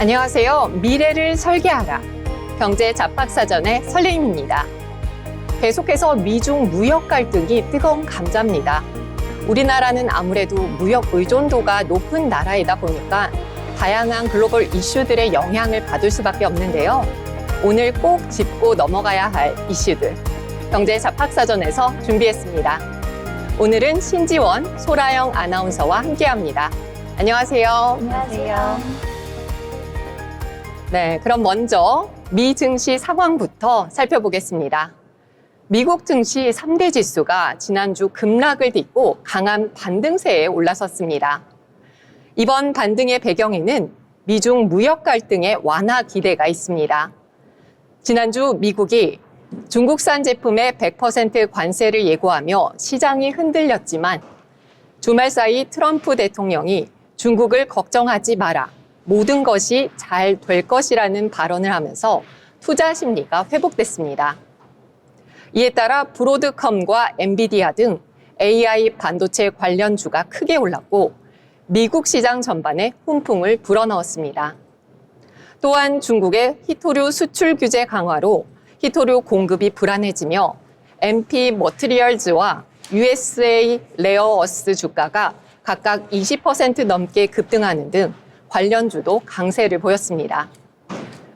안녕하세요. 미래를 설계하라. 경제 잡학사전의 설레임입니다. 계속해서 미중 무역 갈등이 뜨거운 감자입니다. 우리나라는 아무래도 무역 의존도가 높은 나라이다 보니까 다양한 글로벌 이슈들의 영향을 받을 수밖에 없는데요. 오늘 꼭 짚고 넘어가야 할 이슈들, 경제 잡학사전에서 준비했습니다. 오늘은 신지원, 소라영 아나운서와 함께합니다. 안녕하세요. 안녕하세요. 네, 그럼 먼저 미 증시 상황부터 살펴보겠습니다. 미국 증시 3대 지수가 지난주 급락을 딛고 강한 반등세에 올라섰습니다. 이번 반등의 배경에는 미중 무역 갈등의 완화 기대가 있습니다. 지난주 미국이 중국산 제품에 100% 관세를 예고하며 시장이 흔들렸지만 주말 사이 트럼프 대통령이 중국을 걱정하지 마라, 모든 것이 잘 될 것이라는 발언을 하면서 투자 심리가 회복됐습니다. 이에 따라 브로드컴과 엔비디아 등 AI 반도체 관련주가 크게 올랐고 미국 시장 전반에 훈풍을 불어넣었습니다. 또한 중국의 히토류 수출 규제 강화로 히토류 공급이 불안해지며 MP 머티리얼즈와 USA 레어어스 주가가 각각 20% 넘게 급등하는 등 관련주도 강세를 보였습니다.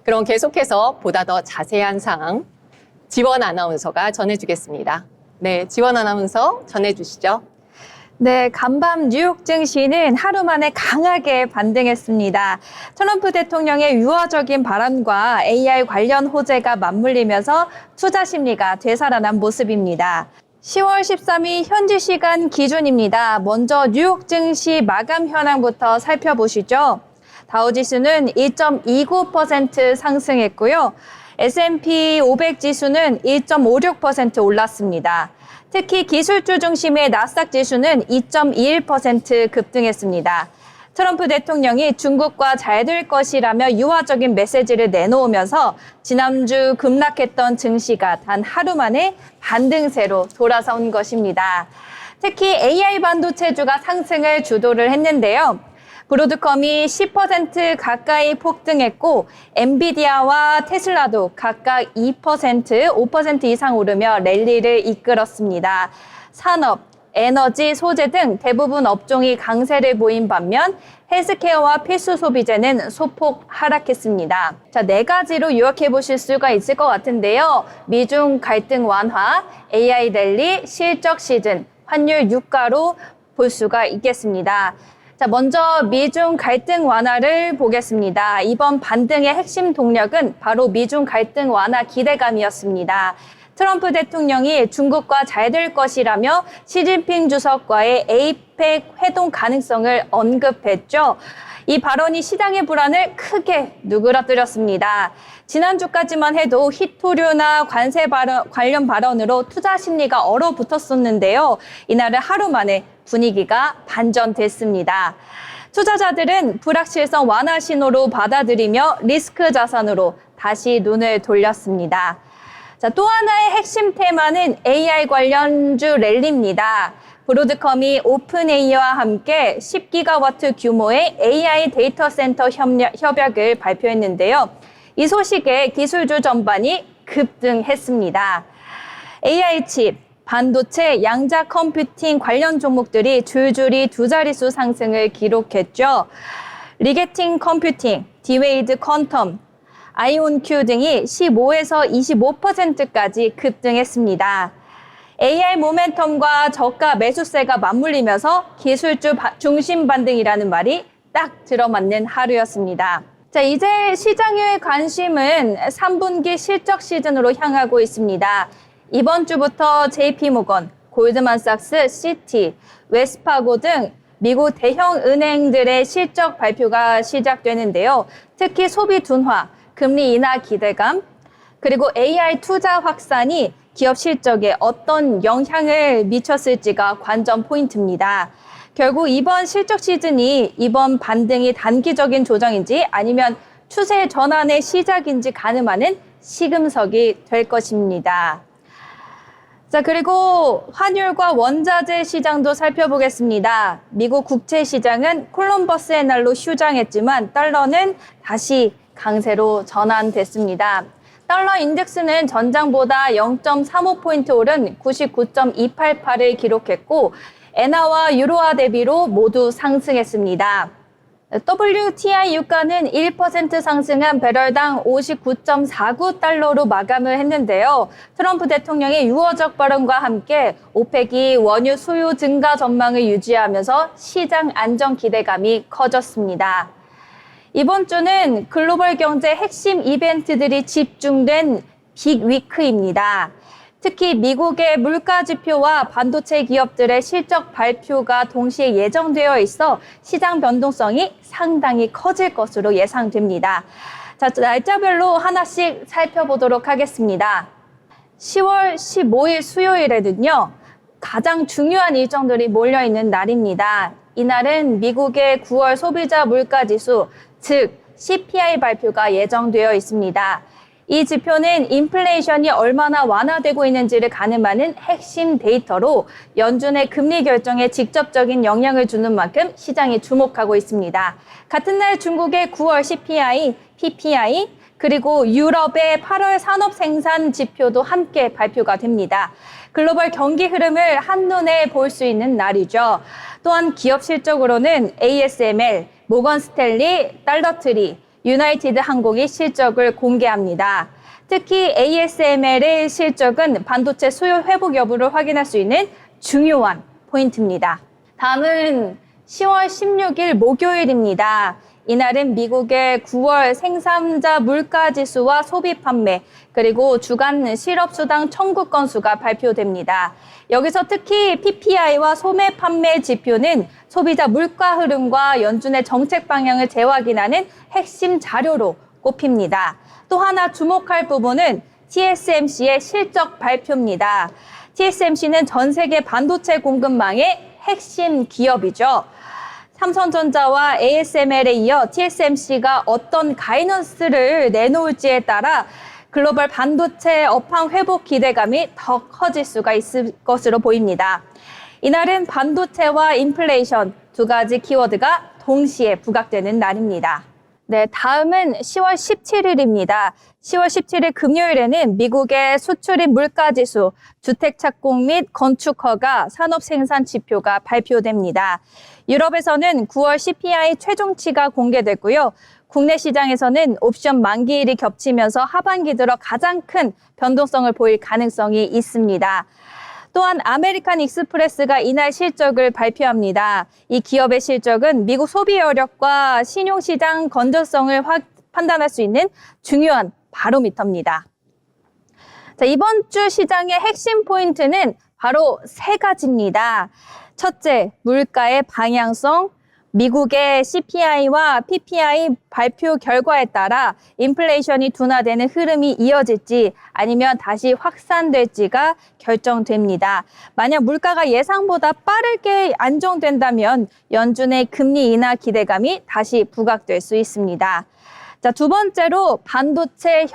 그럼 계속해서 보다 더 자세한 사항 지원 아나운서가 전해주겠습니다. 네, 지원 아나운서 전해주시죠. 네, 간밤 뉴욕 증시는 하루 만에 강하게 반등했습니다. 트럼프 대통령의 유화적인 발언과 AI 관련 호재가 맞물리면서 투자 심리가 되살아난 모습입니다. 10월 13일 현지 시간 기준입니다. 먼저 뉴욕 증시 마감 현황부터 살펴보시죠. 다우지수는 2.29% 상승했고요. S&P 500 지수는 1.56% 올랐습니다. 특히 기술주 중심의 나스닥 지수는 2.21% 급등했습니다. 트럼프 대통령이 중국과 잘 될 것이라며 유화적인 메시지를 내놓으면서 지난주 급락했던 증시가 단 하루 만에 반등세로 돌아선 것입니다. 특히 AI 반도체주가 상승을 주도를 했는데요. 브로드컴이 10% 가까이 폭등했고 엔비디아와 테슬라도 각각 2%, 5% 이상 오르며 랠리를 이끌었습니다. 산업, 에너지, 소재 등 대부분 업종이 강세를 보인 반면 헬스케어와 필수 소비재는 소폭 하락했습니다. 자, 네 가지로 요약해 보실 수가 있을 것 같은데요. 미중 갈등 완화, AI 랠리, 실적 시즌, 환율 유가로 볼 수가 있겠습니다. 자, 먼저 미중 갈등 완화를 보겠습니다. 이번 반등의 핵심 동력은 바로 미중 갈등 완화 기대감이었습니다. 트럼프 대통령이 중국과 잘 될 것이라며 시진핑 주석과의 에이펙 회동 가능성을 언급했죠. 이 발언이 시장의 불안을 크게 누그러뜨렸습니다. 지난주까지만 해도 히토류나 관세 관련 발언으로 투자 심리가 얼어붙었었는데요. 이날은 하루 만에 분위기가 반전됐습니다. 투자자들은 불확실성 완화 신호로 받아들이며 리스크 자산으로 다시 눈을 돌렸습니다. 자, 또 하나의 핵심 테마는 AI 관련주 랠리입니다. 브로드컴이 오픈AI와 함께 10기가와트 규모의 AI 데이터 센터 협약을 발표했는데요. 이 소식에 기술주 전반이 급등했습니다. AI 칩, 반도체, 양자 컴퓨팅 관련 종목들이 줄줄이 두 자릿수 상승을 기록했죠. 리게팅 컴퓨팅, 디웨이드 퀀텀, 아이온큐 등이 15에서 25%까지 급등했습니다. AI 모멘텀과 저가 매수세가 맞물리면서 기술주 중심 반등이라는 말이 딱 들어맞는 하루였습니다. 자, 이제 시장의 관심은 3분기 실적 시즌으로 향하고 있습니다. 이번 주부터 JP모건, 골드만삭스, 시티, 웨스파고 등 미국 대형 은행들의 실적 발표가 시작되는데요. 특히 소비 둔화, 금리 인하 기대감, 그리고 AI 투자 확산이 기업 실적에 어떤 영향을 미쳤을지가 관전 포인트입니다. 결국 이번 실적 시즌이 이번 반등이 단기적인 조정인지 아니면 추세 전환의 시작인지 가늠하는 시금석이 될 것입니다. 자, 그리고 환율과 원자재 시장도 살펴보겠습니다. 미국 국채 시장은 콜럼버스의 날로 휴장했지만 달러는 다시 강세로 전환됐습니다. 달러 인덱스는 전장보다 0.35포인트 오른 99.288을 기록했고 엔화와 유로화 대비로 모두 상승했습니다. WTI 유가는 1% 상승한 배럴당 59.49달러로 마감을 했는데요. 트럼프 대통령의 유어적 발언과 함께 오펙이 원유 수요 증가 전망을 유지하면서 시장 안정 기대감이 커졌습니다. 이번 주는 글로벌 경제 핵심 이벤트들이 집중된 빅위크입니다. 특히 미국의 물가 지표와 반도체 기업들의 실적 발표가 동시에 예정되어 있어 시장 변동성이 상당히 커질 것으로 예상됩니다. 자, 날짜별로 하나씩 살펴보도록 하겠습니다. 10월 15일 수요일에는요, 가장 중요한 일정들이 몰려있는 날입니다. 이날은 미국의 9월 소비자 물가지수, 즉 CPI 발표가 예정되어 있습니다. 이 지표는 인플레이션이 얼마나 완화되고 있는지를 가늠하는 핵심 데이터로 연준의 금리 결정에 직접적인 영향을 주는 만큼 시장이 주목하고 있습니다. 같은 날 중국의 9월 CPI, PPI, 그리고 유럽의 8월 산업 생산 지표도 함께 발표가 됩니다. 글로벌 경기 흐름을 한눈에 볼 수 있는 날이죠. 또한 기업 실적으로는 ASML, 모건 스탠리, 달러트리, 유나이티드 항공이 실적을 공개합니다. 특히 ASML의 실적은 반도체 수요 회복 여부를 확인할 수 있는 중요한 포인트입니다. 다음은 10월 16일 목요일입니다. 이날은 미국의 9월 생산자 물가 지수와 소비 판매, 그리고 주간 실업수당 청구 건수가 발표됩니다. 여기서 특히 PPI와 소매 판매 지표는 소비자 물가 흐름과 연준의 정책 방향을 재확인하는 핵심 자료로 꼽힙니다. 또 하나 주목할 부분은 TSMC의 실적 발표입니다. TSMC는 전 세계 반도체 공급망의 핵심 기업이죠. 삼성전자와 ASML에 이어 TSMC가 어떤 가이던스를 내놓을지에 따라 글로벌 반도체 업황 회복 기대감이 더 커질 수가 있을 것으로 보입니다. 이날은 반도체와 인플레이션 두 가지 키워드가 동시에 부각되는 날입니다. 네, 다음은 10월 17일입니다. 10월 17일 금요일에는 미국의 수출입 물가지수, 주택착공 및 건축허가, 산업생산 지표가 발표됩니다. 유럽에서는 9월 CPI 최종치가 공개됐고요. 국내 시장에서는 옵션 만기일이 겹치면서 하반기 들어 가장 큰 변동성을 보일 가능성이 있습니다. 또한 아메리칸 익스프레스가 이날 실적을 발표합니다. 이 기업의 실적은 미국 소비 여력과 신용시장 건전성을 판단할 수 있는 중요한 바로미터입니다. 자, 이번 주 시장의 핵심 포인트는 바로 세 가지입니다. 첫째, 물가의 방향성. 미국의 CPI와 PPI 발표 결과에 따라 인플레이션이 둔화되는 흐름이 이어질지 아니면 다시 확산될지가 결정됩니다. 만약 물가가 예상보다 빠르게 안정된다면 연준의 금리 인하 기대감이 다시 부각될 수 있습니다. 자, 두 번째로 반도체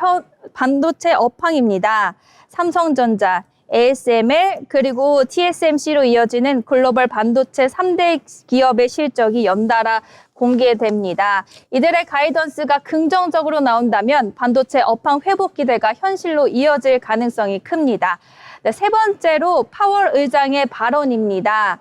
업황입니다. 삼성전자, ASML 그리고 TSMC로 이어지는 글로벌 반도체 3대 기업의 실적이 연달아 공개됩니다. 이들의 가이던스가 긍정적으로 나온다면 반도체 업황 회복 기대가 현실로 이어질 가능성이 큽니다. 네, 세 번째로 파월 의장의 발언입니다.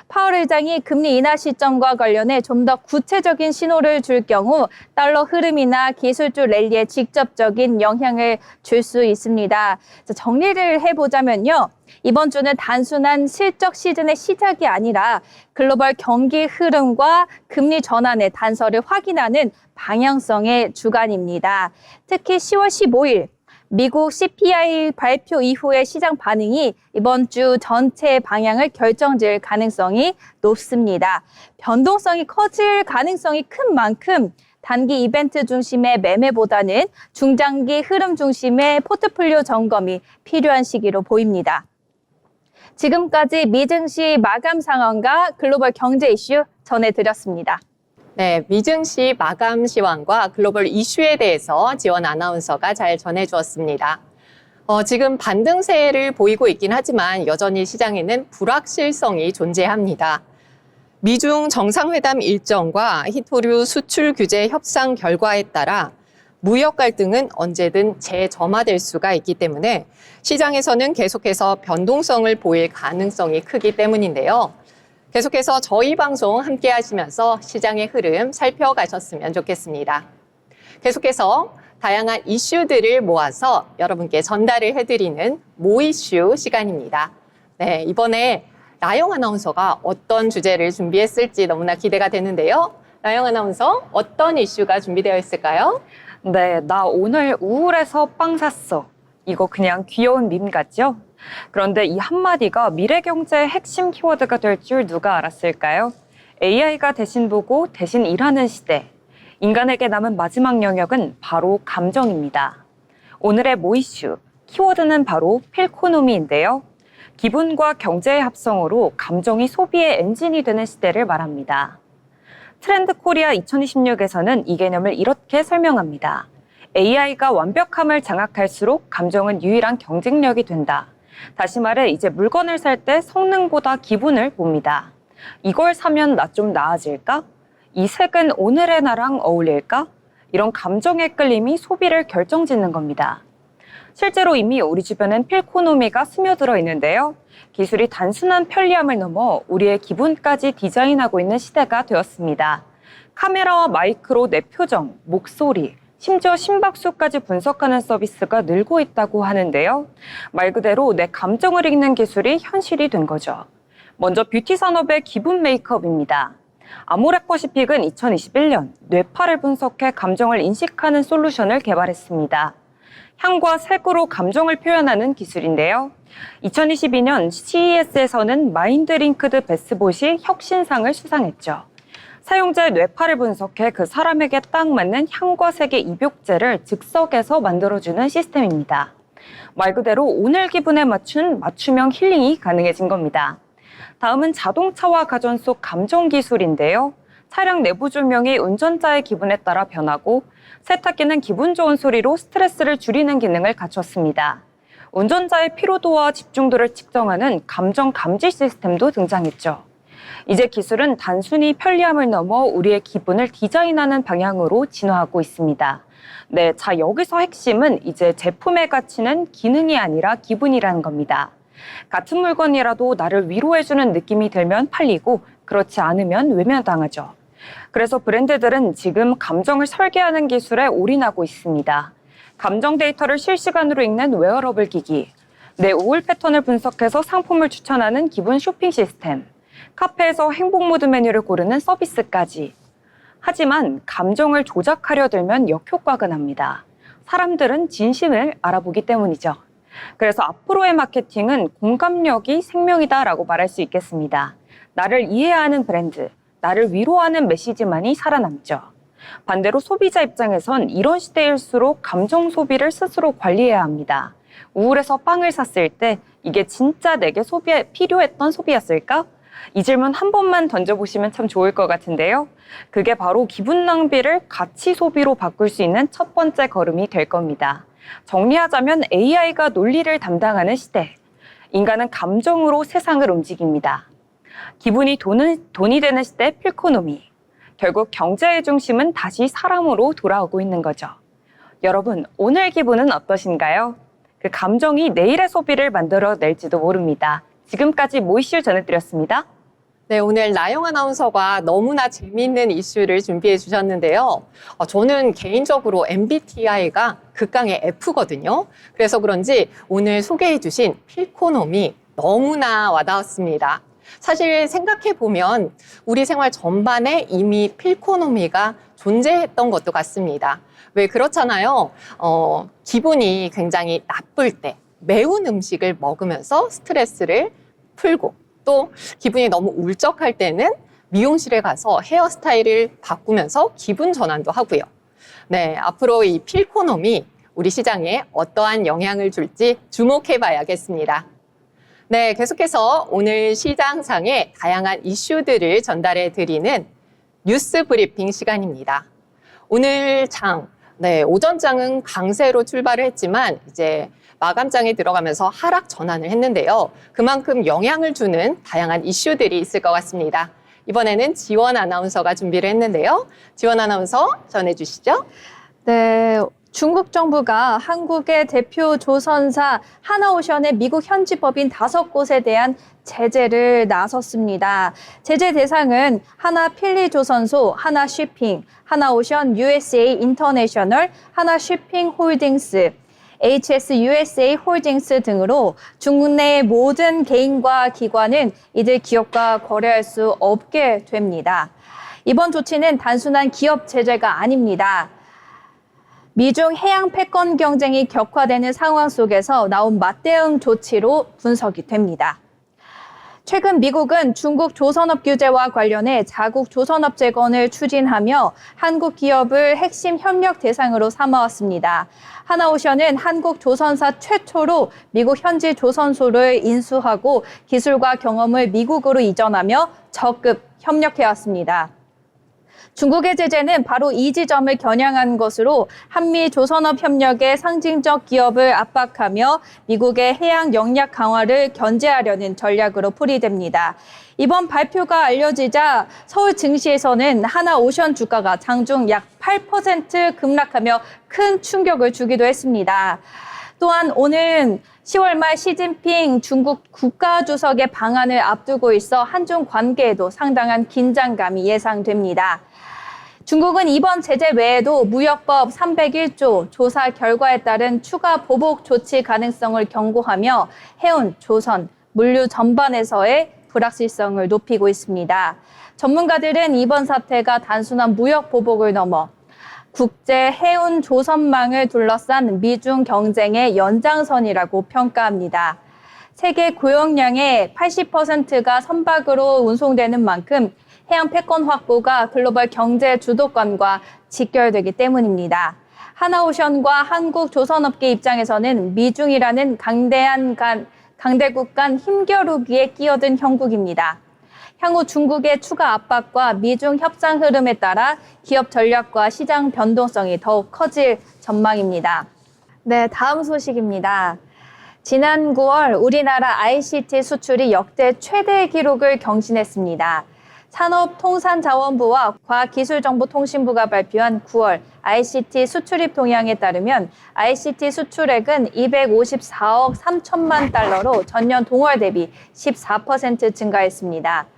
파월 의장이 금리 인하 시점과 관련해 좀 더 구체적인 신호를 줄 경우 달러 흐름이나 기술주 랠리에 직접적인 영향을 줄 수 있습니다. 정리를 해보자면요. 이번 주는 단순한 실적 시즌의 시작이 아니라 글로벌 경기 흐름과 금리 전환의 단서를 확인하는 방향성의 주간입니다. 특히 10월 15일 미국 CPI 발표 이후의 시장 반응이 이번 주 전체의 방향을 결정질 가능성이 높습니다. 변동성이 커질 가능성이 큰 만큼 단기 이벤트 중심의 매매보다는 중장기 흐름 중심의 포트폴리오 점검이 필요한 시기로 보입니다. 지금까지 미증시 마감 상황과 글로벌 경제 이슈 전해드렸습니다. 네, 미증시 마감 시황과 글로벌 이슈에 대해서 지원 아나운서가 잘 전해주었습니다. 지금 반등세를 보이고 있긴 하지만 여전히 시장에는 불확실성이 존재합니다. 미중 정상회담 일정과 히토류 수출 규제 협상 결과에 따라 무역 갈등은 언제든 재점화될 수가 있기 때문에 시장에서는 계속해서 변동성을 보일 가능성이 크기 때문인데요. 계속해서 저희 방송 함께 하시면서 시장의 흐름 살펴가셨으면 좋겠습니다. 계속해서 다양한 이슈들을 모아서 여러분께 전달을 해드리는 모이슈 시간입니다. 네, 이번에 나영 아나운서가 어떤 주제를 준비했을지 너무나 기대가 되는데요. 나영 아나운서, 어떤 이슈가 준비되어 있을까요? 네, 나 오늘 우울해서 빵 샀어. 이거 그냥 귀여운 밈 같죠? 그런데 이 한마디가 미래 경제의 핵심 키워드가 될 줄 누가 알았을까요? AI가 대신 보고 대신 일하는 시대. 인간에게 남은 마지막 영역은 바로 감정입니다. 오늘의 모이슈, 키워드는 바로 필코노미인데요. 기분과 경제의 합성으로 감정이 소비의 엔진이 되는 시대를 말합니다. 트렌드 코리아 2026에서는 이 개념을 이렇게 설명합니다. AI가 완벽함을 장악할수록 감정은 유일한 경쟁력이 된다. 다시 말해 이제 물건을 살 때 성능보다 기분을 봅니다. 이걸 사면 나 좀 나아질까? 이 색은 오늘의 나랑 어울릴까? 이런 감정의 끌림이 소비를 결정짓는 겁니다. 실제로 이미 우리 주변엔 필코노미가 스며들어 있는데요. 기술이 단순한 편리함을 넘어 우리의 기분까지 디자인하고 있는 시대가 되었습니다. 카메라와 마이크로 내 표정, 목소리, 심지어 심박수까지 분석하는 서비스가 늘고 있다고 하는데요. 말 그대로 내 감정을 읽는 기술이 현실이 된 거죠. 먼저 뷰티 산업의 기분 메이크업입니다. 아모레퍼시픽은 2021년 뇌파를 분석해 감정을 인식하는 솔루션을 개발했습니다. 향과 색으로 감정을 표현하는 기술인데요. 2022년 CES에서는 마인드링크드 베스봇이 혁신상을 수상했죠. 사용자의 뇌파를 분석해 그 사람에게 딱 맞는 향과 색의 입욕제를 즉석에서 만들어주는 시스템입니다. 말 그대로 오늘 기분에 맞춘 맞춤형 힐링이 가능해진 겁니다. 다음은 자동차와 가전 속 감정 기술인데요. 차량 내부 조명이 운전자의 기분에 따라 변하고 세탁기는 기분 좋은 소리로 스트레스를 줄이는 기능을 갖췄습니다. 운전자의 피로도와 집중도를 측정하는 감정 감지 시스템도 등장했죠. 이제 기술은 단순히 편리함을 넘어 우리의 기분을 디자인하는 방향으로 진화하고 있습니다. 네, 자, 여기서 핵심은 이제 제품의 가치는 기능이 아니라 기분이라는 겁니다. 같은 물건이라도 나를 위로해주는 느낌이 들면 팔리고 그렇지 않으면 외면당하죠. 그래서 브랜드들은 지금 감정을 설계하는 기술에 올인하고 있습니다. 감정 데이터를 실시간으로 읽는 웨어러블 기기, 내 우울 패턴을 분석해서 상품을 추천하는 기분 쇼핑 시스템, 카페에서 행복 모드 메뉴를 고르는 서비스까지. 하지만 감정을 조작하려 들면 역효과가 납니다. 사람들은 진심을 알아보기 때문이죠. 그래서 앞으로의 마케팅은 공감력이 생명이다라고 말할 수 있겠습니다. 나를 이해하는 브랜드, 나를 위로하는 메시지만이 살아남죠. 반대로 소비자 입장에선 이런 시대일수록 감정 소비를 스스로 관리해야 합니다. 우울해서 빵을 샀을 때 이게 진짜 내게 필요했던 소비였을까? 이 질문 한 번만 던져보시면 참 좋을 것 같은데요. 그게 바로 기분 낭비를 가치 소비로 바꿀 수 있는 첫 번째 걸음이 될 겁니다. 정리하자면 AI가 논리를 담당하는 시대. 인간은 감정으로 세상을 움직입니다. 기분이 돈이 되는 시대 필코노미. 결국 경제의 중심은 다시 사람으로 돌아오고 있는 거죠. 여러분, 오늘 기분은 어떠신가요? 그 감정이 내일의 소비를 만들어낼지도 모릅니다. 지금까지 모이슈 전해드렸습니다. 네, 오늘 나영 아나운서가 너무나 재미있는 이슈를 준비해 주셨는데요. 저는 개인적으로 MBTI가 극강의 F거든요. 그래서 그런지 오늘 소개해 주신 필코노미 너무나 와닿았습니다. 사실 생각해 보면 우리 생활 전반에 이미 필코노미가 존재했던 것도 같습니다. 왜 그렇잖아요. 기분이 굉장히 나쁠 때 매운 음식을 먹으면서 스트레스를 풀고 또 기분이 너무 울적할 때는 미용실에 가서 헤어스타일을 바꾸면서 기분 전환도 하고요. 네, 앞으로 이 필코노미 우리 시장에 어떠한 영향을 줄지 주목해 봐야겠습니다. 네, 계속해서 오늘 시장상의 다양한 이슈들을 전달해 드리는 뉴스 브리핑 시간입니다. 오늘 오전장은 강세로 출발을 했지만 이제 마감장에 들어가면서 하락 전환을 했는데요. 그만큼 영향을 주는 다양한 이슈들이 있을 것 같습니다. 이번에는 지원 아나운서가 준비를 했는데요. 지원 아나운서 전해주시죠. 네, 중국 정부가 한국의 대표 조선사 하나오션의 미국 현지 법인 5곳에 대한 제재를 나섰습니다. 제재 대상은 하나필리조선소, 하나쉬핑, 하나오션 USA 인터내셔널, 하나쉬핑 홀딩스, HS USA 홀딩스 등으로 중국 내 모든 개인과 기관은 이들 기업과 거래할 수 없게 됩니다. 이번 조치는 단순한 기업 제재가 아닙니다. 미중 해양 패권 경쟁이 격화되는 상황 속에서 나온 맞대응 조치로 분석이 됩니다. 최근 미국은 중국 조선업 규제와 관련해 자국 조선업 재건을 추진하며 한국 기업을 핵심 협력 대상으로 삼아왔습니다. 하나오션은 한국 조선사 최초로 미국 현지 조선소를 인수하고 기술과 경험을 미국으로 이전하며 적극 협력해왔습니다. 중국의 제재는 바로 이 지점을 겨냥한 것으로 한미 조선업 협력의 상징적 기업을 압박하며 미국의 해양 영역 강화를 견제하려는 전략으로 풀이됩니다. 이번 발표가 알려지자 서울 증시에서는 하나오션 주가가 장중 약 8% 급락하며 큰 충격을 주기도 했습니다. 또한 오는 10월 말 시진핑 중국 국가주석의 방한을 앞두고 있어 한중 관계에도 상당한 긴장감이 예상됩니다. 중국은 이번 제재 외에도 무역법 301조 조사 결과에 따른 추가 보복 조치 가능성을 경고하며 해운, 조선, 물류 전반에서의 불확실성을 높이고 있습니다. 전문가들은 이번 사태가 단순한 무역 보복을 넘어 국제 해운 조선망을 둘러싼 미중 경쟁의 연장선이라고 평가합니다. 세계 고용량의 80%가 선박으로 운송되는 만큼 해양 패권 확보가 글로벌 경제 주도권과 직결되기 때문입니다. 하나오션과 한국 조선업계 입장에서는 미중이라는 강대국 간 힘겨루기에 끼어든 형국입니다. 향후 중국의 추가 압박과 미중 협상 흐름에 따라 기업 전략과 시장 변동성이 더욱 커질 전망입니다. 네, 다음 소식입니다. 지난 9월 우리나라 ICT 수출이 역대 최대 기록을 경신했습니다. 산업통상자원부와 과학기술정보통신부가 발표한 9월 ICT 수출입 동향에 따르면 ICT 수출액은 254억 3천만 달러로 전년 동월 대비 14% 증가했습니다.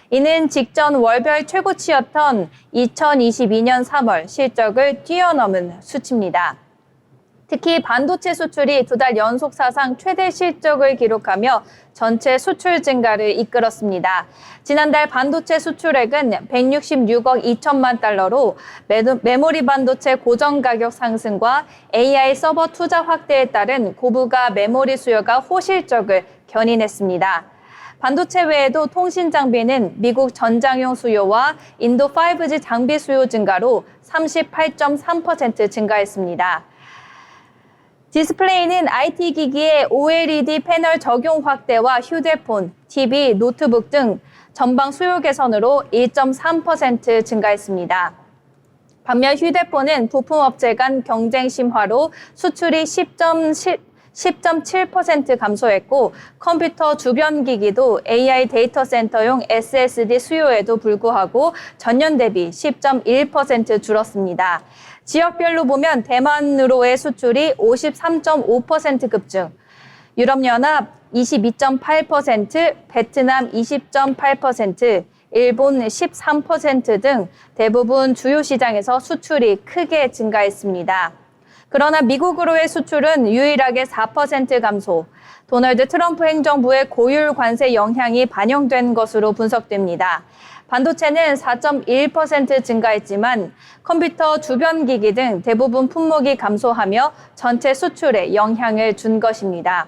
이는 직전 월별 최고치였던 2022년 3월 실적을 뛰어넘은 수치입니다. 특히 반도체 수출이 2달 연속 사상 최대 실적을 기록하며 전체 수출 증가를 이끌었습니다. 지난달 반도체 수출액은 166억 2천만 달러로 메모리 반도체 고정 가격 상승과 AI 서버 투자 확대에 따른 고부가 메모리 수요가 호실적을 견인했습니다. 반도체 외에도 통신 장비는 미국 전장용 수요와 인도 5G 장비 수요 증가로 38.3% 증가했습니다. 디스플레이는 IT 기기의 OLED 패널 적용 확대와 휴대폰, TV, 노트북 등 전방 수요 개선으로 1.3% 증가했습니다. 반면 휴대폰은 부품업체 간 경쟁 심화로 수출이 10.7% 감소했고 컴퓨터 주변 기기도 AI 데이터 센터용 SSD 수요에도 불구하고 전년 대비 10.1% 줄었습니다. 지역별로 보면 대만으로의 수출이 53.5% 급증, 유럽연합 22.8%, 베트남 20.8%, 일본 13% 등 대부분 주요 시장에서 수출이 크게 증가했습니다. 그러나 미국으로의 수출은 유일하게 4% 감소, 도널드 트럼프 행정부의 고율 관세 영향이 반영된 것으로 분석됩니다. 반도체는 4.1% 증가했지만 컴퓨터 주변 기기 등 대부분 품목이 감소하며 전체 수출에 영향을 준 것입니다.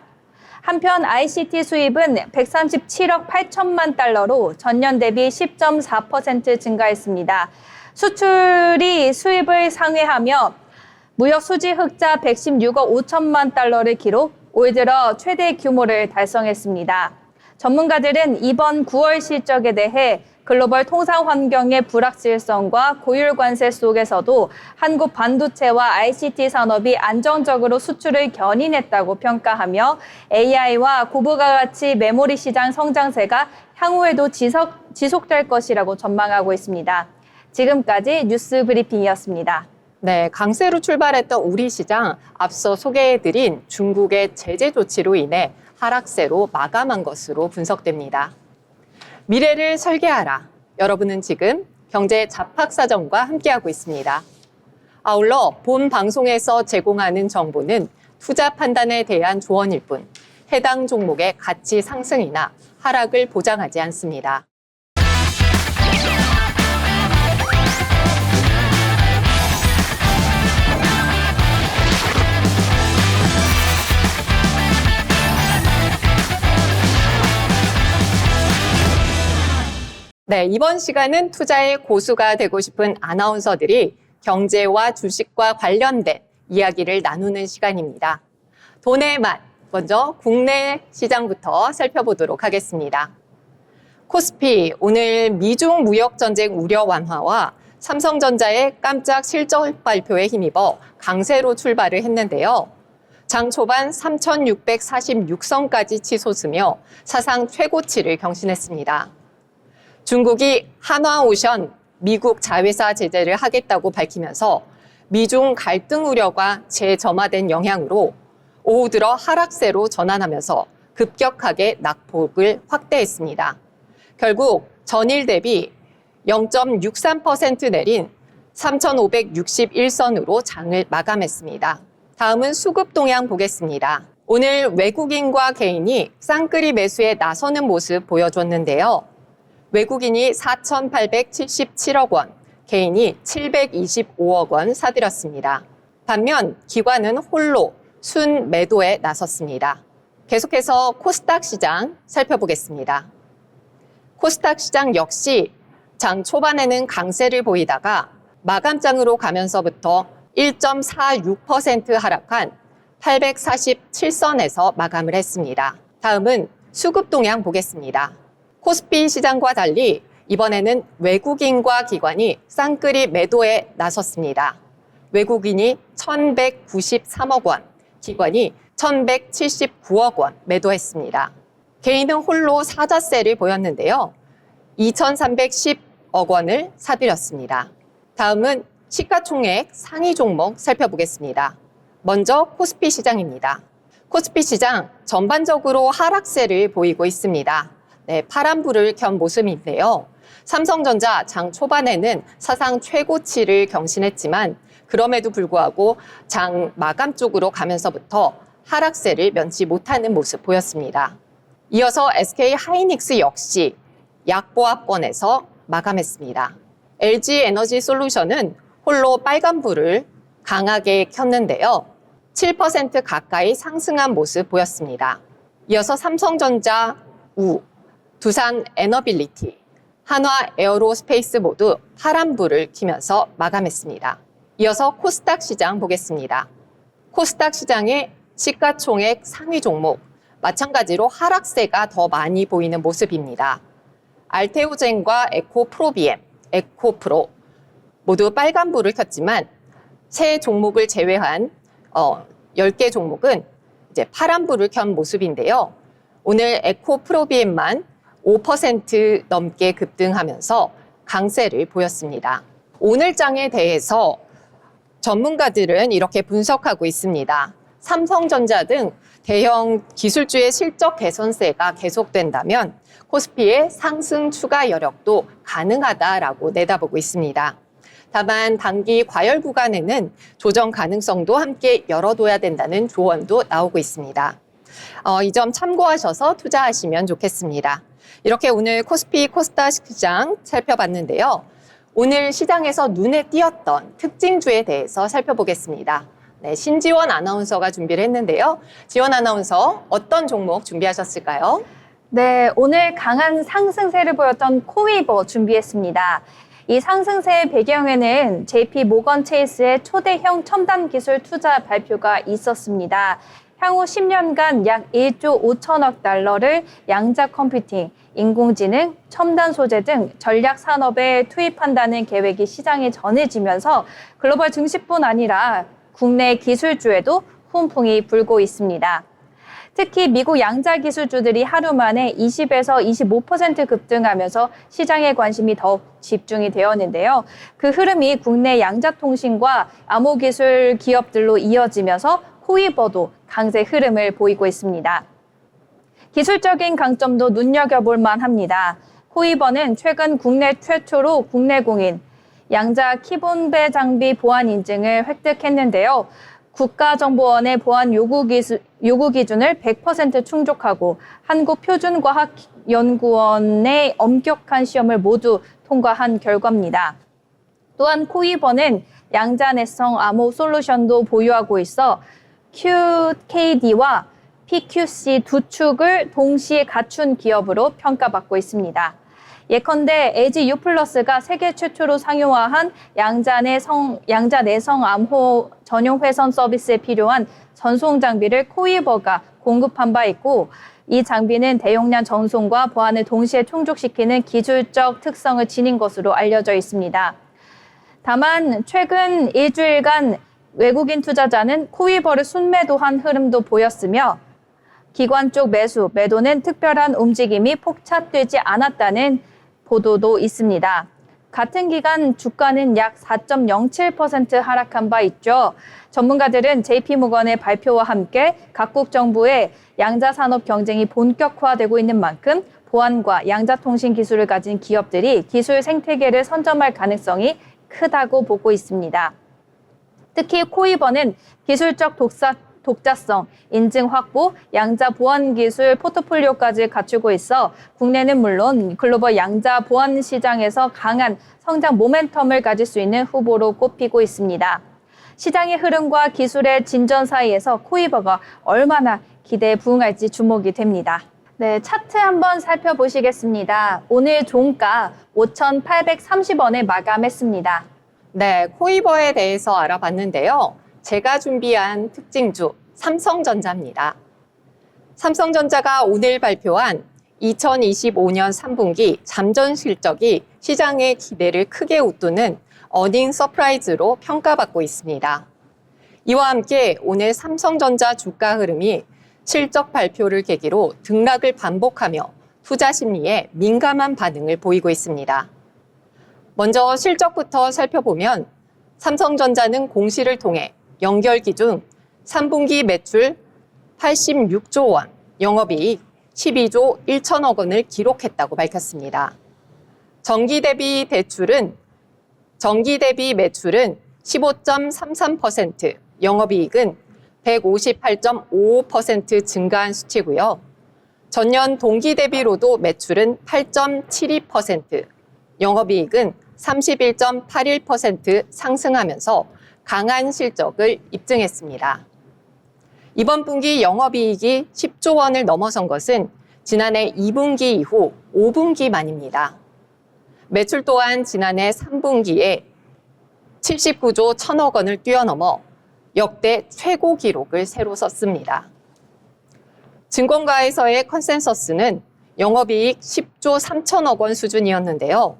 한편 ICT 수입은 137억 8천만 달러로 전년 대비 10.4% 증가했습니다. 수출이 수입을 상회하며 무역 수지 흑자 116억 5천만 달러를 기록, 올 들어 최대 규모를 달성했습니다. 전문가들은 이번 9월 실적에 대해 글로벌 통상 환경의 불확실성과 고율 관세 속에서도 한국 반도체와 ICT 산업이 안정적으로 수출을 견인했다고 평가하며 AI와 고부가 가치 메모리 시장 성장세가 향후에도 지속될 것이라고 전망하고 있습니다. 지금까지 뉴스 브리핑이었습니다. 네, 강세로 출발했던 우리 시장 앞서 소개해드린 중국의 제재 조치로 인해 하락세로 마감한 것으로 분석됩니다. 미래를 설계하라. 여러분은 지금 경제 잡학사전과 함께하고 있습니다. 아울러 본 방송에서 제공하는 정보는 투자 판단에 대한 조언일 뿐 해당 종목의 가치 상승이나 하락을 보장하지 않습니다. 네, 이번 시간은 투자의 고수가 되고 싶은 아나운서들이 경제와 주식과 관련된 이야기를 나누는 시간입니다. 돈의 맛, 먼저 국내 시장부터 살펴보도록 하겠습니다. 코스피, 오늘 미중 무역 전쟁 우려 완화와 삼성전자의 깜짝 실적 발표에 힘입어 강세로 출발을 했는데요. 장 초반 3,646선까지 치솟으며 사상 최고치를 경신했습니다. 중국이 한화오션, 미국 자회사 제재를 하겠다고 밝히면서 미중 갈등 우려가 재점화된 영향으로 오후 들어 하락세로 전환하면서 급격하게 낙폭을 확대했습니다. 결국 전일 대비 0.63% 내린 3,561선으로 장을 마감했습니다. 다음은 수급 동향 보겠습니다. 오늘 외국인과 개인이 쌍끌이 매수에 나서는 모습 보여줬는데요. 외국인이 4,877억 원, 개인이 725억 원 사들였습니다. 반면 기관은 홀로 순 매도에 나섰습니다. 계속해서 코스닥 시장 살펴보겠습니다. 코스닥 시장 역시 장 초반에는 강세를 보이다가 마감장으로 가면서부터 1.46% 하락한 847선에서 마감을 했습니다. 다음은 수급 동향 보겠습니다. 코스피 시장과 달리 이번에는 외국인과 기관이 쌍끌이 매도에 나섰습니다. 외국인이 1,193억 원, 기관이 1,179억 원 매도했습니다. 개인은 홀로 사자세를 보였는데요. 2,310억 원을 사들였습니다. 다음은 시가총액 상위 종목 살펴보겠습니다. 먼저 코스피 시장입니다. 코스피 시장 전반적으로 하락세를 보이고 있습니다. 네, 파란불을 켠 모습인데요. 삼성전자 장 초반에는 사상 최고치를 경신했지만 그럼에도 불구하고 장 마감 쪽으로 가면서부터 하락세를 면치 못하는 모습 보였습니다. 이어서 SK 하이닉스 역시 약보합권에서 마감했습니다. LG 에너지 솔루션은 홀로 빨간불을 강하게 켰는데요. 7% 가까이 상승한 모습 보였습니다. 이어서 삼성전자, 두산 에너빌리티, 한화 에어로스페이스 모두 파란불을 켜면서 마감했습니다. 이어서 코스닥 시장 보겠습니다. 코스닥 시장의 시가총액 상위 종목, 마찬가지로 하락세가 더 많이 보이는 모습입니다. 알테오젠과 에코프로비엠, 에코프로 모두 빨간불을 켰지만 세 종목을 제외한 10개 종목은 이제 파란불을 켠 모습인데요. 오늘 에코프로비엠만 5% 넘게 급등하면서 강세를 보였습니다. 오늘 장에 대해서 전문가들은 이렇게 분석하고 있습니다. 삼성전자 등 대형 기술주의 실적 개선세가 계속된다면 코스피의 상승 추가 여력도 가능하다라고 내다보고 있습니다. 다만 단기 과열 구간에는 조정 가능성도 함께 열어둬야 된다는 조언도 나오고 있습니다. 이 점 참고하셔서 투자하시면 좋겠습니다. 이렇게 오늘 코스피 코스닥 시장 살펴봤는데요. 오늘 시장에서 눈에 띄었던 특징주에 대해서 살펴보겠습니다. 네, 신지원 아나운서가 준비를 했는데요. 지원 아나운서 어떤 종목 준비하셨을까요? 네, 오늘 강한 상승세를 보였던 코웨이버 준비했습니다. 이 상승세의 배경에는 JP 모건 체이스의 초대형 첨단 기술 투자 발표가 있었습니다. 향후 10년간 약 1조 5천억 달러를 양자 컴퓨팅, 인공지능, 첨단 소재 등 전략 산업에 투입한다는 계획이 시장에 전해지면서 글로벌 증시뿐 아니라 국내 기술주에도 훈풍이 불고 있습니다. 특히 미국 양자 기술주들이 하루 만에 20에서 25% 급등하면서 시장의 관심이 더욱 집중이 되었는데요. 그 흐름이 국내 양자통신과 암호기술 기업들로 이어지면서 코이버도 강세 흐름을 보이고 있습니다. 기술적인 강점도 눈여겨볼 만합니다. 코이버는 최근 국내 최초로 국내 공인 양자 키본배 장비 보안 인증을 획득했는데요. 국가정보원의 보안 요구 기준을 100% 충족하고 한국표준과학연구원의 엄격한 시험을 모두 통과한 결과입니다. 또한 코이버는 양자 내성 암호 솔루션도 보유하고 있어 QKD와 PQC 두 축을 동시에 갖춘 기업으로 평가받고 있습니다. 예컨대 LG U+가 세계 최초로 상용화한 양자 내성 암호 전용 회선 서비스에 필요한 전송 장비를 코이버가 공급한 바 있고, 이 장비는 대용량 전송과 보안을 동시에 충족시키는 기술적 특성을 지닌 것으로 알려져 있습니다. 다만 최근 일주일간 외국인 투자자는 코이버를 순매도한 흐름도 보였으며, 기관 쪽 매도는 특별한 움직임이 포착되지 않았다는 보도도 있습니다. 같은 기간 주가는 약 4.07% 하락한 바 있죠. 전문가들은 JP모건의 발표와 함께 각국 정부의 양자 산업 경쟁이 본격화되고 있는 만큼 보안과 양자통신 기술을 가진 기업들이 기술 생태계를 선점할 가능성이 크다고 보고 있습니다. 특히 코이버는 기술적 독자성, 인증 확보, 양자 보안 기술 포트폴리오까지 갖추고 있어 국내는 물론 글로벌 양자 보안 시장에서 강한 성장 모멘텀을 가질 수 있는 후보로 꼽히고 있습니다. 시장의 흐름과 기술의 진전 사이에서 코이버가 얼마나 기대에 부응할지 주목이 됩니다. 네, 차트 한번 살펴보시겠습니다. 오늘 종가 5,830원에 마감했습니다. 네, 코이버에 대해서 알아봤는데요. 제가 준비한 특징주 삼성전자입니다. 삼성전자가 오늘 발표한 2025년 3분기 잠정 실적이 시장의 기대를 크게 웃도는 어닝 서프라이즈로 평가받고 있습니다. 이와 함께 오늘 삼성전자 주가 흐름이 실적 발표를 계기로 등락을 반복하며 투자 심리에 민감한 반응을 보이고 있습니다. 먼저 실적부터 살펴보면 삼성전자는 공시를 통해 연결 기준 3분기 매출 86조 원, 영업이익 12조 1천억 원을 기록했다고 밝혔습니다. 전기 대비 매출은 15.33%, 영업이익은 158.55% 증가한 수치고요. 전년 동기 대비로도 매출은 8.72%, 영업이익은 31.81% 상승하면서 강한 실적을 입증했습니다. 이번 분기 영업이익이 10조 원을 넘어선 것은 지난해 2분기 이후 5분기 만입니다. 매출 또한 지난해 3분기에 79조 1천억 원을 뛰어넘어 역대 최고 기록을 새로 썼습니다. 증권가에서의 컨센서스는 영업이익 10조 3천억 원 수준이었는데요.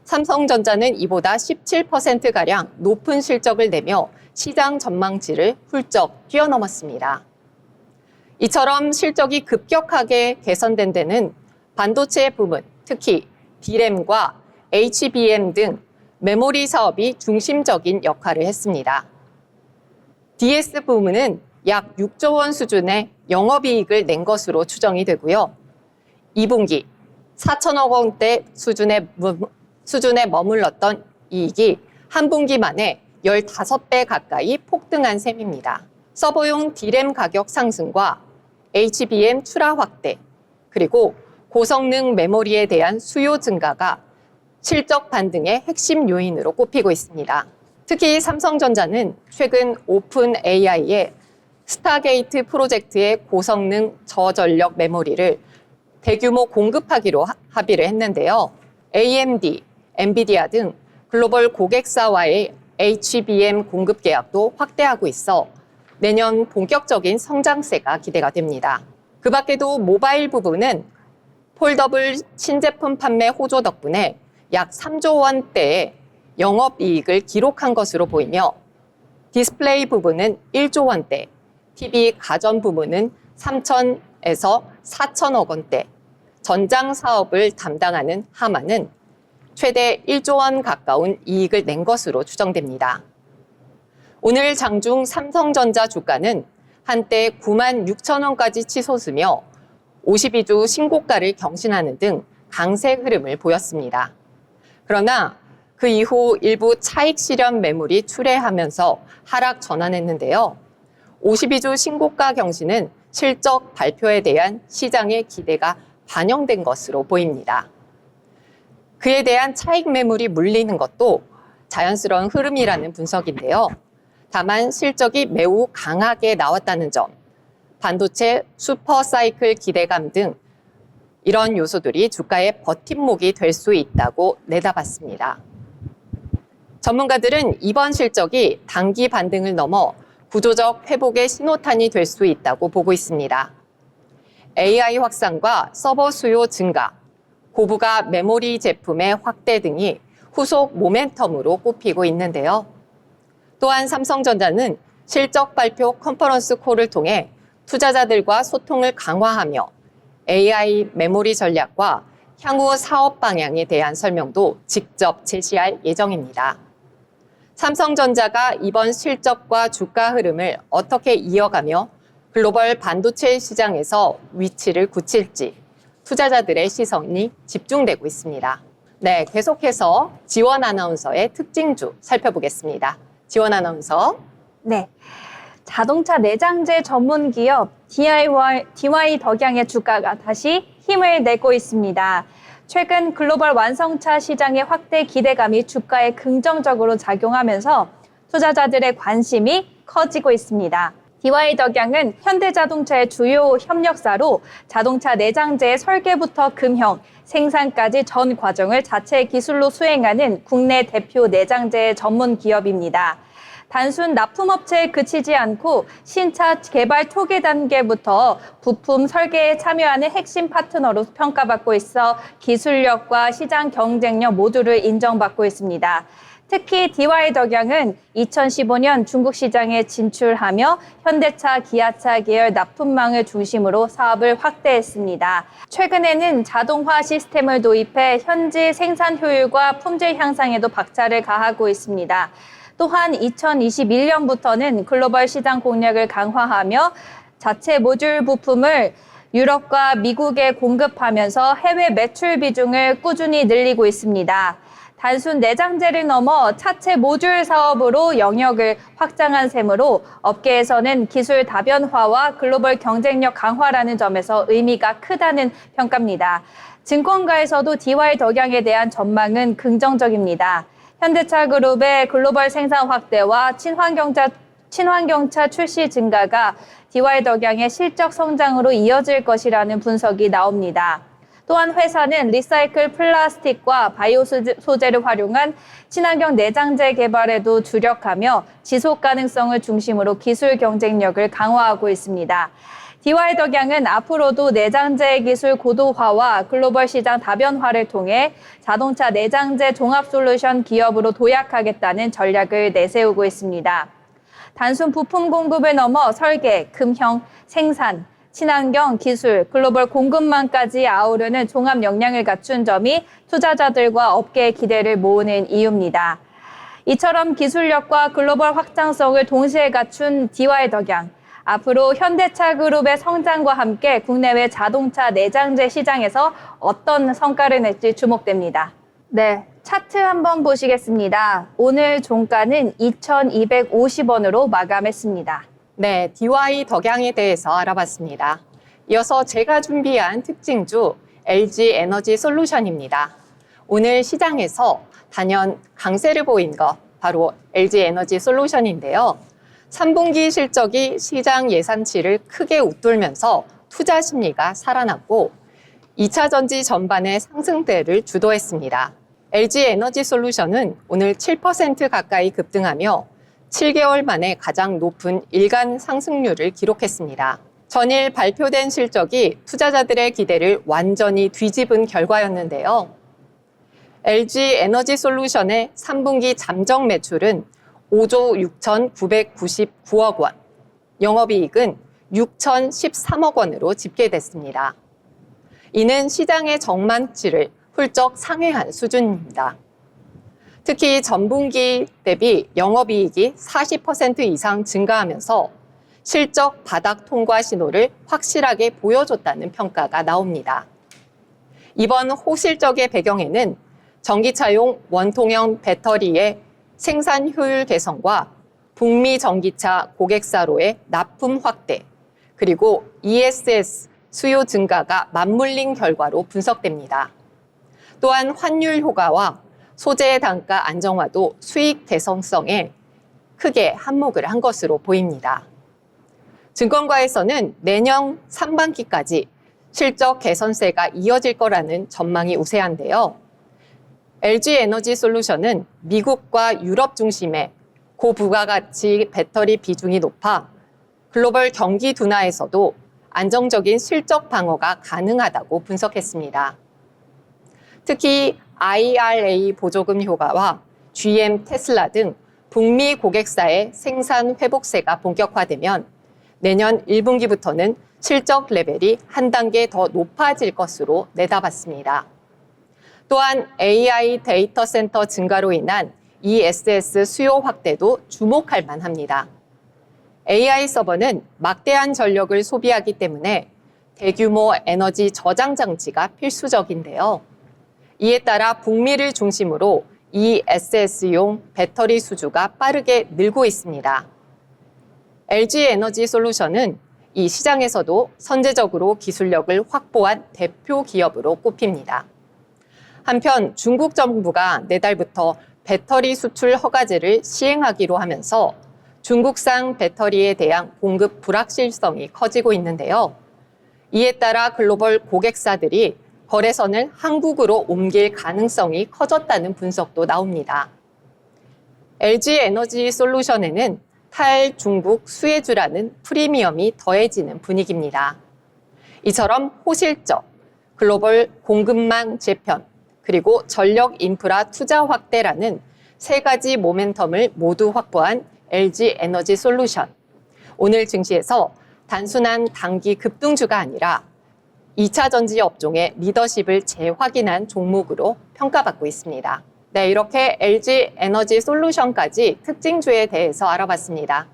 삼성전자는 이보다 17%가량 높은 실적을 내며 시장 전망치를 훌쩍 뛰어넘었습니다. 이처럼 실적이 급격하게 개선된 데는 반도체 부문, 특히 D램과 HBM 등 메모리 사업이 중심적인 역할을 했습니다. DS 부문은 약 6조 원 수준의 영업이익을 낸 것으로 추정이 되고요. 2분기 4천억 원대 수준에 머물렀던 이익이 한 분기 만에 15배 가까이 폭등한 셈입니다. 서버용 D램 가격 상승과 HBM 출하 확대, 그리고 고성능 메모리에 대한 수요 증가가 실적 반등의 핵심 요인으로 꼽히고 있습니다. 특히 삼성전자는 최근 오픈 AI의 스타게이트 프로젝트의 고성능 저전력 메모리를 대규모 공급하기로 합의를 했는데요. AMD, 엔비디아 등 글로벌 고객사와의 HBM 공급 계약도 확대하고 있어 내년 본격적인 성장세가 기대가 됩니다. 그 밖에도 모바일 부분은 폴더블 신제품 판매 호조 덕분에 약 3조 원대의 영업이익을 기록한 것으로 보이며 디스플레이 부분은 1조 원대, TV 가전 부분은 3천에서 4천억 원대, 전장 사업을 담당하는 하마는 최대 1조 원 가까운 이익을 낸 것으로 추정됩니다. 오늘 장중 삼성전자 주가는 한때 9만 6천 원까지 치솟으며 52주 신고가를 경신하는 등 강세 흐름을 보였습니다. 그러나 그 이후 일부 차익 실현 매물이 출회하면서 하락 전환했는데요. 52주 신고가 경신은 실적 발표에 대한 시장의 기대가 반영된 것으로 보입니다. 그에 대한 차익 매물이 물리는 것도 자연스러운 흐름이라는 분석인데요. 다만 실적이 매우 강하게 나왔다는 점, 반도체 슈퍼사이클 기대감 등 이런 요소들이 주가의 버팀목이 될 수 있다고 내다봤습니다. 전문가들은 이번 실적이 단기 반등을 넘어 구조적 회복의 신호탄이 될 수 있다고 보고 있습니다. AI 확산과 서버 수요 증가, 고부가 메모리 제품의 확대 등이 후속 모멘텀으로 꼽히고 있는데요. 또한 삼성전자는 실적 발표 컨퍼런스 콜을 통해 투자자들과 소통을 강화하며 AI 메모리 전략과 향후 사업 방향에 대한 설명도 직접 제시할 예정입니다. 삼성전자가 이번 실적과 주가 흐름을 어떻게 이어가며 글로벌 반도체 시장에서 위치를 굳힐지 투자자들의 시선이 집중되고 있습니다. 네, 계속해서 지원 아나운서의 특징주 살펴보겠습니다. 지원 아나운서. 네. 자동차 내장재 전문 기업 DY 덕양의 주가가 다시 힘을 내고 있습니다. 최근 글로벌 완성차 시장의 확대 기대감이 주가에 긍정적으로 작용하면서 투자자들의 관심이 커지고 있습니다. DY 덕양은 현대자동차의 주요 협력사로 자동차 내장재의 설계부터 금형, 생산까지 전 과정을 자체 기술로 수행하는 국내 대표 내장재 전문 기업입니다. 단순 납품업체에 그치지 않고 신차 개발 초기 단계부터 부품 설계에 참여하는 핵심 파트너로 평가받고 있어 기술력과 시장 경쟁력 모두를 인정받고 있습니다. 특히 DY 덕양은 2015년 중국 시장에 진출하며 현대차, 기아차 계열 납품망을 중심으로 사업을 확대했습니다. 최근에는 자동화 시스템을 도입해 현지 생산 효율과 품질 향상에도 박차를 가하고 있습니다. 또한 2021년부터는 글로벌 시장 공략을 강화하며 자체 모듈 부품을 유럽과 미국에 공급하면서 해외 매출 비중을 꾸준히 늘리고 있습니다. 단순 내장재를 넘어 차체 모듈 사업으로 영역을 확장한 셈으로 업계에서는 기술 다변화와 글로벌 경쟁력 강화라는 점에서 의미가 크다는 평가입니다. 증권가에서도 DY 덕양에 대한 전망은 긍정적입니다. 현대차 그룹의 글로벌 생산 확대와 친환경차 출시 증가가 DY 덕양의 실적 성장으로 이어질 것이라는 분석이 나옵니다. 또한 회사는 리사이클 플라스틱과 바이오 소재를 활용한 친환경 내장재 개발에도 주력하며 지속 가능성을 중심으로 기술 경쟁력을 강화하고 있습니다. DY 덕양은 앞으로도 내장재 기술 고도화와 글로벌 시장 다변화를 통해 자동차 내장재 종합 솔루션 기업으로 도약하겠다는 전략을 내세우고 있습니다. 단순 부품 공급을 넘어 설계, 금형, 생산, 친환경, 기술, 글로벌 공급망까지 아우르는 종합 역량을 갖춘 점이 투자자들과 업계의 기대를 모으는 이유입니다. 이처럼 기술력과 글로벌 확장성을 동시에 갖춘 DY 덕양. 앞으로 현대차 그룹의 성장과 함께 국내외 자동차 내장재 시장에서 어떤 성과를 낼지 주목됩니다. 네, 차트 한번 보시겠습니다. 오늘 종가는 2,250원으로 마감했습니다. 네, DY 덕양에 대해서 알아봤습니다. 이어서 제가 준비한 특징주 LG 에너지 솔루션입니다. 오늘 시장에서 단연 강세를 보인 것 바로 LG 에너지 솔루션인데요. 3분기 실적이 시장 예상치를 크게 웃돌면서 투자 심리가 살아났고 2차 전지 전반의 상승세를 주도했습니다. LG 에너지 솔루션은 오늘 7% 가까이 급등하며 7개월 만에 가장 높은 일간 상승률을 기록했습니다. 전일 발표된 실적이 투자자들의 기대를 완전히 뒤집은 결과였는데요. LG 에너지 솔루션의 3분기 잠정 매출은 5조 6,999억 원, 영업이익은 6,013억 원으로 집계됐습니다. 이는 시장의 전망치를 훌쩍 상회한 수준입니다. 특히 전분기 대비 영업이익이 40% 이상 증가하면서 실적 바닥 통과 신호를 확실하게 보여줬다는 평가가 나옵니다. 이번 호실적의 배경에는 전기차용 원통형 배터리의 생산 효율 개선과 북미 전기차 고객사로의 납품 확대, 그리고 ESS 수요 증가가 맞물린 결과로 분석됩니다. 또한 환율 효과와 소재 단가 안정화도 수익 개선성에 크게 한몫을 한 것으로 보입니다. 증권가에서는 내년 상반기까지 실적 개선세가 이어질 거라는 전망이 우세한데요. LG 에너지 솔루션은 미국과 유럽 중심의 고부가가치 배터리 비중이 높아 글로벌 경기 둔화에서도 안정적인 실적 방어가 가능하다고 분석했습니다. 특히 IRA 보조금 효과와 GM, 테슬라 등 북미 고객사의 생산 회복세가 본격화되면 내년 1분기부터는 실적 레벨이 한 단계 더 높아질 것으로 내다봤습니다. 또한 AI 데이터 센터 증가로 인한 ESS 수요 확대도 주목할 만합니다. AI 서버는 막대한 전력을 소비하기 때문에 대규모 에너지 저장 장치가 필수적인데요. 이에 따라 북미를 중심으로 ESS용 배터리 수주가 빠르게 늘고 있습니다. LG 에너지 솔루션은 이 시장에서도 선제적으로 기술력을 확보한 대표 기업으로 꼽힙니다. 한편 중국 정부가 내달부터 배터리 수출 허가제를 시행하기로 하면서 중국산 배터리에 대한 공급 불확실성이 커지고 있는데요. 이에 따라 글로벌 고객사들이 거래선을 한국으로 옮길 가능성이 커졌다는 분석도 나옵니다. LG 에너지 솔루션에는 탈중국 수혜주라는 프리미엄이 더해지는 분위기입니다. 이처럼 호실적, 글로벌 공급망 재편, 그리고 전력 인프라 투자 확대라는 세 가지 모멘텀을 모두 확보한 LG 에너지 솔루션. 오늘 증시에서 단순한 단기 급등주가 아니라 2차 전지 업종의 리더십을 재확인한 종목으로 평가받고 있습니다. 네, 이렇게 LG 에너지 솔루션까지 특징주에 대해서 알아봤습니다.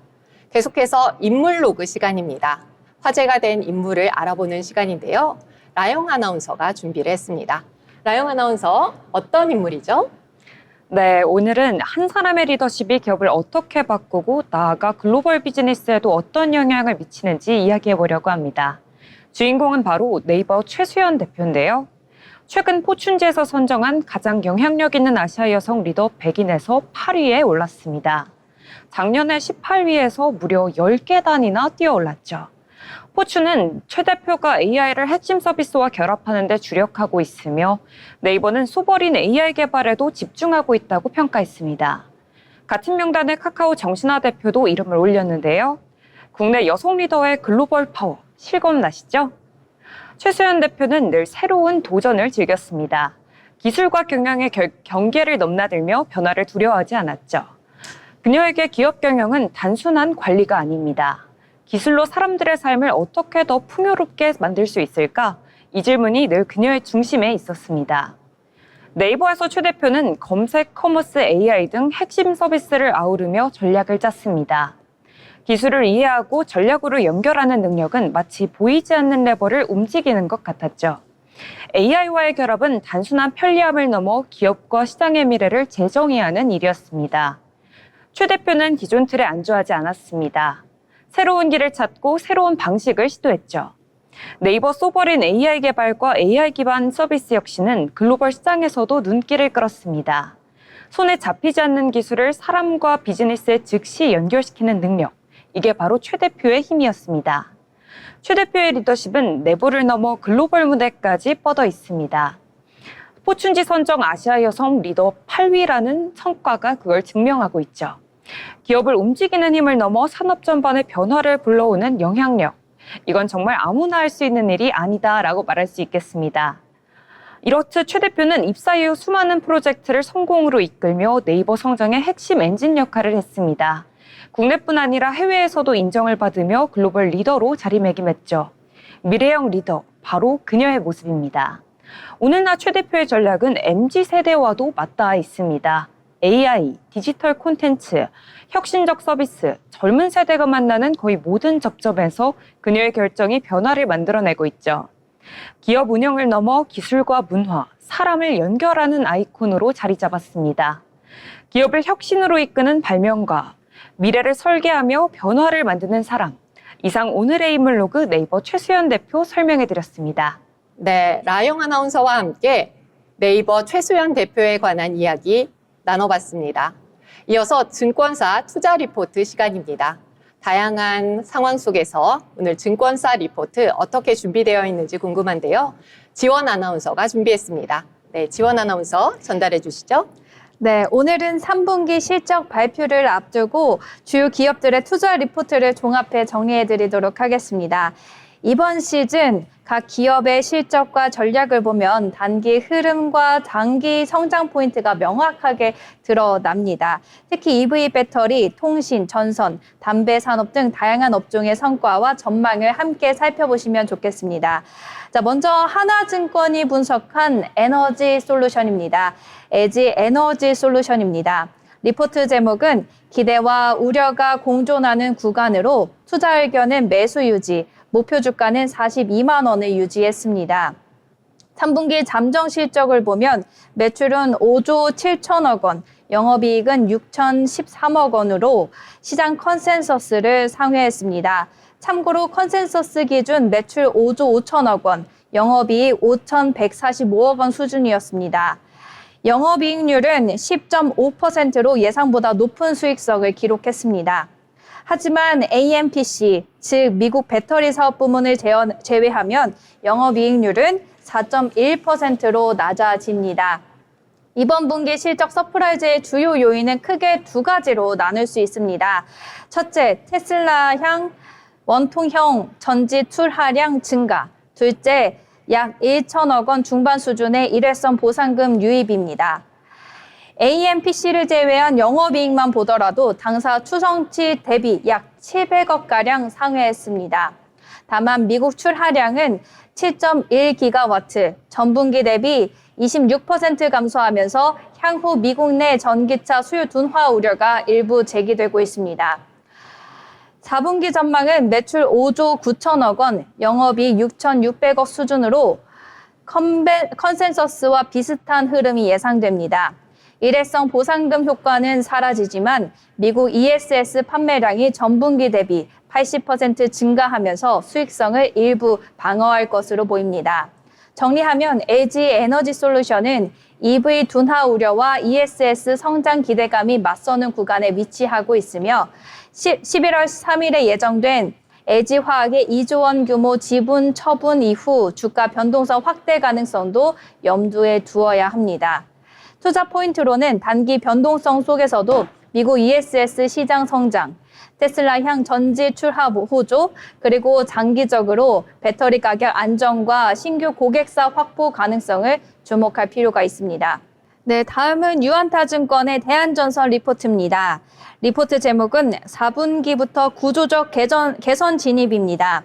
계속해서 인물 로그 시간입니다. 화제가 된 인물을 알아보는 시간인데요. 라영 아나운서가 준비를 했습니다. 라영 아나운서, 어떤 인물이죠? 네, 오늘은 한 사람의 리더십이 기업을 어떻게 바꾸고 나아가 글로벌 비즈니스에도 어떤 영향을 미치는지 이야기해 보려고 합니다. 주인공은 바로 네이버 최수연 대표인데요. 최근 포춘지에서 선정한 가장 영향력 있는 아시아 여성 리더 100인에서 8위에 올랐습니다. 작년에 18위에서 무려 10계단이나 뛰어올랐죠. 포춘은 최 대표가 AI를 핵심 서비스와 결합하는 데 주력하고 있으며 네이버는 소버린 AI 개발에도 집중하고 있다고 평가했습니다. 같은 명단에 카카오 정신화 대표도 이름을 올렸는데요. 국내 여성 리더의 글로벌 파워, 실감나시죠? 최수연 대표는 늘 새로운 도전을 즐겼습니다. 기술과 경영의 경계를 넘나들며 변화를 두려워하지 않았죠. 그녀에게 기업 경영은 단순한 관리가 아닙니다. 기술로 사람들의 삶을 어떻게 더 풍요롭게 만들 수 있을까? 이 질문이 늘 그녀의 중심에 있었습니다. 네이버에서 최 대표는 검색, 커머스, AI 등 핵심 서비스를 아우르며 전략을 짰습니다. 기술을 이해하고 전략으로 연결하는 능력은 마치 보이지 않는 레버를 움직이는 것 같았죠. AI와의 결합은 단순한 편리함을 넘어 기업과 시장의 미래를 재정의해야 하는 일이었습니다. 최 대표는 기존 틀에 안주하지 않았습니다. 새로운 길을 찾고 새로운 방식을 시도했죠. 네이버 소버린 AI 개발과 AI 기반 서비스 혁신은 글로벌 시장에서도 눈길을 끌었습니다. 손에 잡히지 않는 기술을 사람과 비즈니스에 즉시 연결시키는 능력, 이게 바로 최 대표의 힘이었습니다. 최 대표의 리더십은 내부를 넘어 글로벌 무대까지 뻗어 있습니다. 포춘지 선정 아시아 여성 리더 8위라는 성과가 그걸 증명하고 있죠. 기업을 움직이는 힘을 넘어 산업 전반의 변화를 불러오는 영향력. 이건 정말 아무나 할 수 있는 일이 아니다라고 말할 수 있겠습니다. 이렇듯 최 대표는 입사 이후 수많은 프로젝트를 성공으로 이끌며 네이버 성장의 핵심 엔진 역할을 했습니다. 국내뿐 아니라 해외에서도 인정을 받으며 글로벌 리더로 자리매김했죠. 미래형 리더, 바로 그녀의 모습입니다. 오늘날 최 대표의 전략은 MZ세대와도 맞닿아 있습니다. AI, 디지털 콘텐츠, 혁신적 서비스, 젊은 세대가 만나는 거의 모든 접점에서 그녀의 결정이 변화를 만들어내고 있죠. 기업 운영을 넘어 기술과 문화, 사람을 연결하는 아이콘으로 자리 잡았습니다. 기업을 혁신으로 이끄는 발명가, 미래를 설계하며 변화를 만드는 사람. 이상 오늘의 인물로그 네이버 최수연 대표 설명해드렸습니다. 네, 라영 아나운서와 함께 네이버 최수연 대표에 관한 이야기 나눠봤습니다. 이어서 증권사 투자 리포트 시간입니다. 다양한 상황 속에서 오늘 증권사 리포트 어떻게 준비되어 있는지 궁금한데요. 지원 아나운서가 준비했습니다. 네, 지원 아나운서 전달해 주시죠. 네, 오늘은 3분기 실적 발표를 앞두고 주요 기업들의 투자 리포트를 종합해 정리해 드리도록 하겠습니다. 이번 시즌 각 기업의 실적과 전략을 보면 단기 흐름과 장기 성장 포인트가 명확하게 드러납니다. 특히 EV 배터리, 통신, 전선, 담배 산업 등 다양한 업종의 성과와 전망을 함께 살펴보시면 좋겠습니다. 자, 먼저 하나증권이 분석한 에너지 솔루션입니다. 에지 에너지 솔루션입니다. 리포트 제목은 기대와 우려가 공존하는 구간으로 투자 의견은 매수 유지, 목표 주가는 42만 원을 유지했습니다. 3분기 잠정 실적을 보면 매출은 5조 7천억 원, 영업이익은 6,013억 원으로 시장 컨센서스를 상회했습니다. 참고로 컨센서스 기준 매출 5조 5천억 원, 영업이익 5,145억 원 수준이었습니다. 영업이익률은 10.5%로 예상보다 높은 수익성을 기록했습니다. 하지만 AMPC, 즉 미국 배터리 사업 부문을 제외하면 영업이익률은 4.1%로 낮아집니다. 이번 분기 실적 서프라이즈의 주요 요인은 크게 두 가지로 나눌 수 있습니다. 첫째, 테슬라향 원통형 전지 출하량 증가. 둘째, 약 1천억 원 중반 수준의 일회성 보상금 유입입니다. AMPC를 제외한 영업이익만 보더라도 당사 추정치 대비 약 700억가량 상회했습니다. 다만 미국 출하량은 7.1기가와트, 전분기 대비 26% 감소하면서 향후 미국 내 전기차 수요 둔화 우려가 일부 제기되고 있습니다. 4분기 전망은 매출 5조 9천억 원, 영업이익 6,600억 수준으로 컨센서스와 비슷한 흐름이 예상됩니다. 일회성 보상금 효과는 사라지지만 미국 ESS 판매량이 전분기 대비 80% 증가하면서 수익성을 일부 방어할 것으로 보입니다. 정리하면 LG 에너지 솔루션은 EV 둔화 우려와 ESS 성장 기대감이 맞서는 구간에 위치하고 있으며 11월 3일에 예정된 LG화학의 2조 원 규모 지분 처분 이후 주가 변동성 확대 가능성도 염두에 두어야 합니다. 투자 포인트로는 단기 변동성 속에서도 미국 ESS 시장 성장, 테슬라향 전지 출하 호조, 그리고 장기적으로 배터리 가격 안정과 신규 고객사 확보 가능성을 주목할 필요가 있습니다. 네, 다음은 유안타증권의 대한전선 리포트입니다. 리포트 제목은 4분기부터 구조적 개선 진입입니다.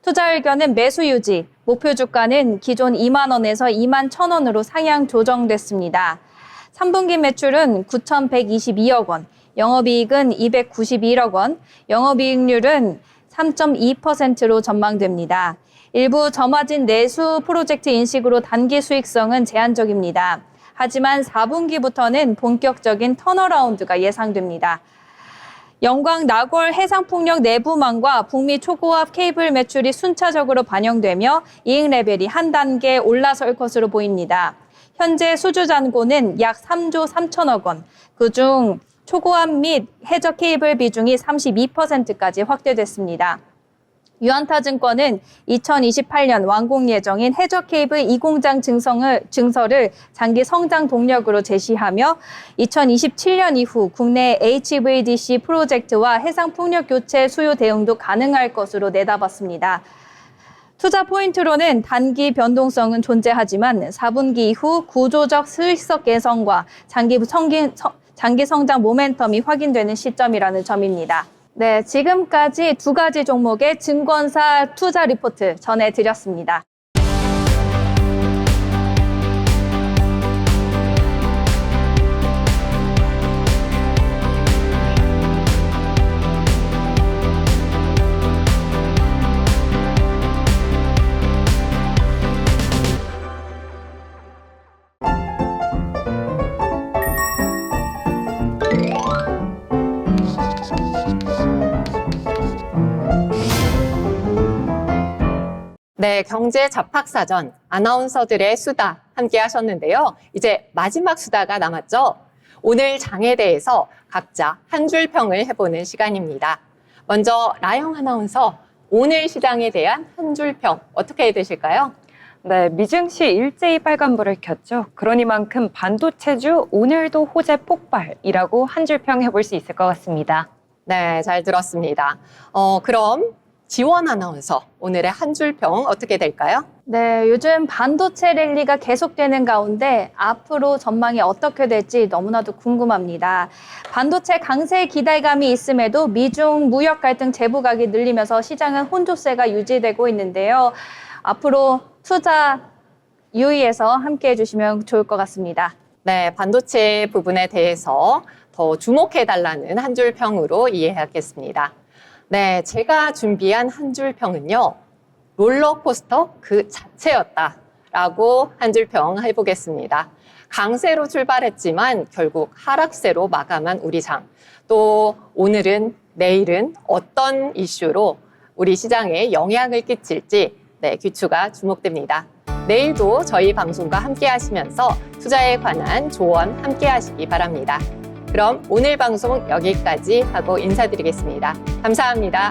투자 의견은 매수 유지, 목표 주가는 기존 2만 원에서 2만 1천 원으로 상향 조정됐습니다. 3분기 매출은 9,122억 원, 영업이익은 291억 원, 영업이익률은 3.2%로 전망됩니다. 일부 저마진 내수 프로젝트 인식으로 단기 수익성은 제한적입니다. 하지만 4분기부터는 본격적인 턴어라운드가 예상됩니다. 영광 나골 해상풍력 내부망과 북미 초고압 케이블 매출이 순차적으로 반영되며 이익 레벨이 한 단계 올라설 것으로 보입니다. 현재 수주 잔고는 약 3조 3천억 원, 그중 초고압 및 해저 케이블 비중이 32%까지 확대됐습니다. 유안타증권은 2028년 완공 예정인 해저케이블 2공장 증설을 장기 성장 동력으로 제시하며 2027년 이후 국내 HVDC 프로젝트와 해상풍력 교체 수요 대응도 가능할 것으로 내다봤습니다. 투자 포인트로는 단기 변동성은 존재하지만 4분기 이후 구조적 수익성 개선과 장기 성장 모멘텀이 확인되는 시점이라는 점입니다. 네, 지금까지 두 가지 종목의 증권사 투자 리포트 전해드렸습니다. 네, 경제 잡학사전 아나운서들의 수다 함께 하셨는데요. 이제 마지막 수다가 남았죠. 오늘 장에 대해서 각자 한 줄 평을 해보는 시간입니다. 먼저 라영 아나운서, 오늘 시장에 대한 한 줄 평 어떻게 되실까요? 네, 미증시 일제히 빨간불을 켰죠. 그러니만큼 반도체주 오늘도 호재 폭발이라고 한 줄 평 해볼 수 있을 것 같습니다. 네, 잘 들었습니다. 그럼 지원 아나운서, 오늘의 한 줄 평 어떻게 될까요? 네, 요즘 반도체 랠리가 계속되는 가운데 앞으로 전망이 어떻게 될지 너무나도 궁금합니다. 반도체 강세 기대감이 있음에도 미중 무역 갈등 재부각이 늘리면서 시장은 혼조세가 유지되고 있는데요. 앞으로 투자 유의해서 함께 해주시면 좋을 것 같습니다. 네, 반도체 부분에 대해서 더 주목해달라는 한 줄 평으로 이해하겠습니다. 네, 제가 준비한 한 줄 평은요, 롤러코스터 그 자체였다라고 한 줄 평 해보겠습니다. 강세로 출발했지만 결국 하락세로 마감한 우리 장. 또 오늘은, 내일은 어떤 이슈로 우리 시장에 영향을 끼칠지 귀추가 주목됩니다. 내일도 저희 방송과 함께 하시면서 투자에 관한 조언 함께 하시기 바랍니다. 그럼 오늘 방송 여기까지 하고 인사드리겠습니다. 감사합니다.